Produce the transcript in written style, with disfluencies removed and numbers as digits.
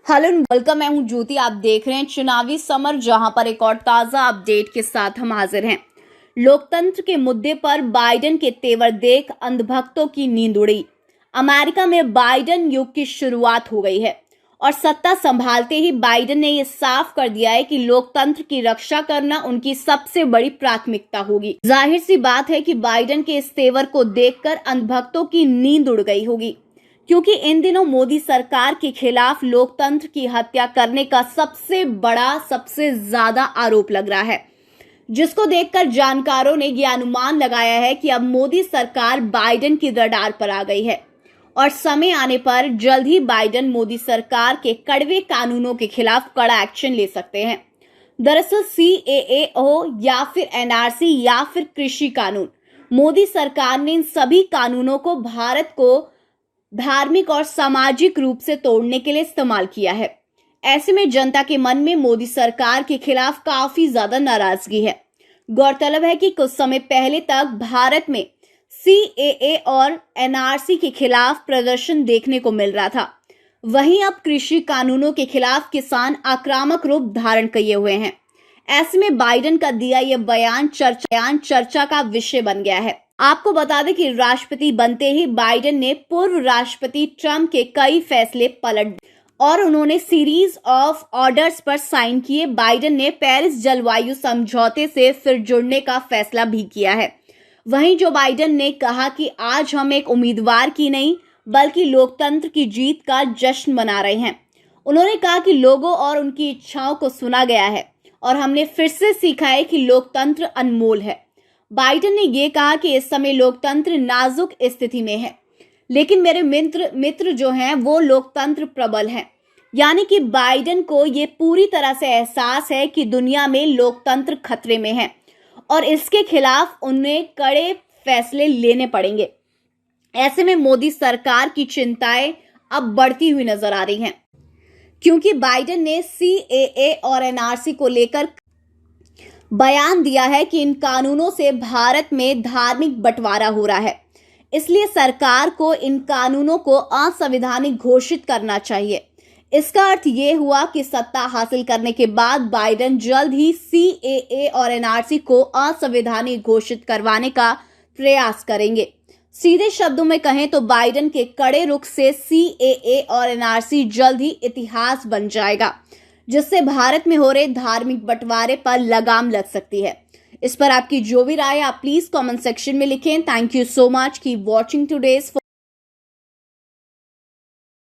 Hello and welcome. मैं हूं ज्योति। आप देख रहे हैं चुनावी समर, जहां पर एक और ताजा अपडेट के साथ हम हाजिर हैं। लोकतंत्र के मुद्दे पर बाइडेन के तेवर देख अंधभक्तों की नींद उड़ी। अमेरिका में बाइडेन युग की शुरुआत हो गई है और सत्ता संभालते ही बाइडेन ने यह साफ कर दिया है कि लोकतंत्र की रक्षा करना उनकी सबसे बड़ी प्राथमिकता होगी। जाहिर सी बात है कि बाइडेन के इस तेवर को देखकर अंधभक्तों की नींद उड़ गई होगी, क्योंकि इन दिनों मोदी सरकार के खिलाफ लोकतंत्र की हत्या करने का सबसे ज्यादा आरोप लग रहा है, जिसको देखकर जानकारों ने यह अनुमान लगाया है कि अब मोदी सरकार बाइडेन की रडार पर आ गई है और समय आने पर जल्द ही बाइडेन मोदी सरकार के कड़वे कानूनों के खिलाफ कड़ा एक्शन ले सकते हैं। दरअसल CAA हो या फिर NRC या फिर कृषि कानून, मोदी सरकार ने इन सभी कानूनों को भारत को धार्मिक और सामाजिक रूप से तोड़ने के लिए इस्तेमाल किया है। ऐसे में जनता के मन में मोदी सरकार के खिलाफ काफी ज्यादा नाराजगी है। गौरतलब है कि कुछ समय पहले तक भारत में CAA और NRC के खिलाफ प्रदर्शन देखने को मिल रहा था। वहीं अब कृषि कानूनों के खिलाफ किसान आक्रामक रूप धारण किए हुए हैं। ऐसे में बाइडेन का दिया यह बयान चर्चा का विषय बन गया है। आपको बता दें कि राष्ट्रपति बनते ही बाइडेन ने पूर्व राष्ट्रपति ट्रंप के कई फैसले पलट दिए और उन्होंने सीरीज ऑफ ऑर्डर्स पर साइन किए। बाइडेन ने पेरिस जलवायु समझौते से फिर जुड़ने का फैसला भी किया है। वहीं जो बाइडेन ने कहा कि आज हम एक उम्मीदवार की नहीं बल्कि लोकतंत्र की जीत का जश्न मना रहे हैं। उन्होंने कहा कि लोगों और उनकी इच्छाओं को सुना गया है और हमने फिर से सीखा है कि लोकतंत्र अनमोल है। बाइडेन ने यह कहा कि इस समय लोकतंत्र नाजुक स्थिति में है, लेकिन मेरे मित्र जो हैं वो लोकतंत्र प्रबल हैं। यानी कि बाइडेन को ये पूरी तरह से एहसास है कि दुनिया में लोकतंत्र खतरे में है और इसके खिलाफ उन्हें कड़े फैसले लेने पड़ेंगे। ऐसे में मोदी सरकार की चिंताएं अब बढ़ती हुई नजर आ रही हैं, क्योंकि बाइडेन ने CAA और NRC को लेकर बयान दिया है कि इन कानूनों से भारत में धार्मिक बंटवारा हो रहा है, इसलिए सरकार को इन कानूनों को असंवैधानिक घोषित करना चाहिए। इसका अर्थ ये हुआ कि सत्ता हासिल करने के बाद बाइडेन जल्द ही CAA और NRC को असंवैधानिक घोषित करवाने का प्रयास करेंगे। सीधे शब्दों में कहें तो बाइडेन के कड़े रुख से CAA और NRC जल्द ही इतिहास बन जाएगा, जिससे भारत में हो रहे धार्मिक बंटवारे पर लगाम लग सकती है। इस पर आपकी जो भी राय है आप प्लीज कमेंट सेक्शन में लिखें। Thank you so much. Keep watching today's.